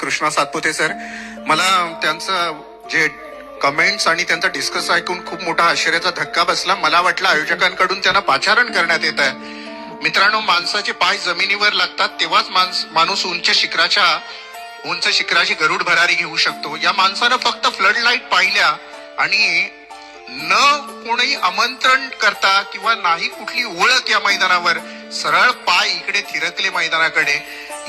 Krishna Satpute sir. मला त्यांचं जे कमेंट्स आणि त्यांचा डिस्कस ऐकून खूप मोठा आश्चर्याचा धक्का बसला. मला वाटलं आयोजकांकडून त्यांना पाचारण करण्यात येत आहे. मित्रांनो, माणसाचे पाय जमिनीवर लागतात तेव्हाच माणूस उंच शिखराची गरुड भरारी घेऊ शकतो. या माणसानं फक्त फ्लड लाईट पाहिल्या आणि न कोणी आमंत्रण करता किंवा नाही कुठली ओळख या मैदानावर सरळ पाय इकडे थिरकले मैदानाकडे.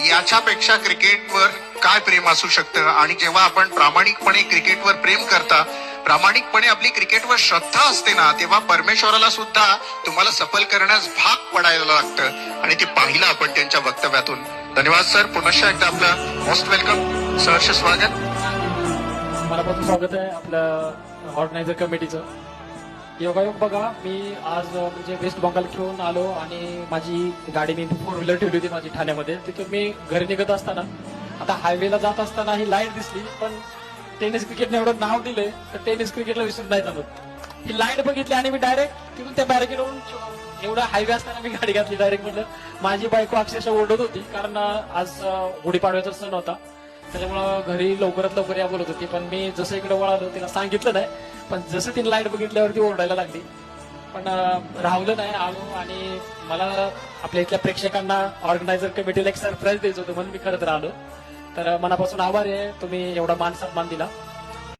याच्यापेक्षा क्रिकेटवर काय प्रेम असू शकतं. आणि जेव्हा आपण प्रामाणिकपणे क्रिकेटवर प्रेम करता, प्रामाणिकपणे आपली क्रिकेटवर श्रद्धा असते ना, तेव्हा परमेश्वराला सुद्धा तुम्हाला सफल करण्यास भाग पडायला लागतं. आणि ते पाहिलं आपण त्यांच्या वक्तव्यातून. धन्यवाद सर. पुनश्च एकदा आपलं मोस्ट वेलकम, सहर्ष स्वागत. मनापासून स्वागत आहे आपलं ऑर्गनायझर कमिटीचं. योगायोग बघा, मी आज म्हणजे वेस्ट बंगाल खेळून आलो आणि माझी गाडी मी 4 व्हीलर ठेवली होती माझी ठाण्यामध्ये. तिथून मी घरी निघत असताना आता हायवेला जात असताना ही लाईट दिसली. पण टेनिस क्रिकेटने एवढं नाव दिलंय तर टेनिस क्रिकेटला विसरून नाही चालत. ही लाईट बघितली आणि मी डायरेक्ट तिथून त्या बॅरिकेडवरून एवढा हायवे असताना मी गाडी घातली डायरेक्ट. म्हटलं माझी बायको अक्षरशः ओरडत होती कारण आज गुढीपाडव्याचा सण होता, त्याच्यामुळं घरी लवकरात लवकर या बोलत होती. पण मी जसं इकडे वळालो तिला सांगितलं नाही, पण जसं तिने लाईट बघितल्यावरती ओरडायला लागली. पण राहुलं नाही, आलो. आणि मला आपल्या इथल्या प्रेक्षकांना ऑर्गनायझर कमिटीला एक सरप्राईज द्यायचं होतं म्हणून मी खरं तर आलो. तर मनापासून आभार आहे, तुम्ही एवढा मान सन्मान दिला.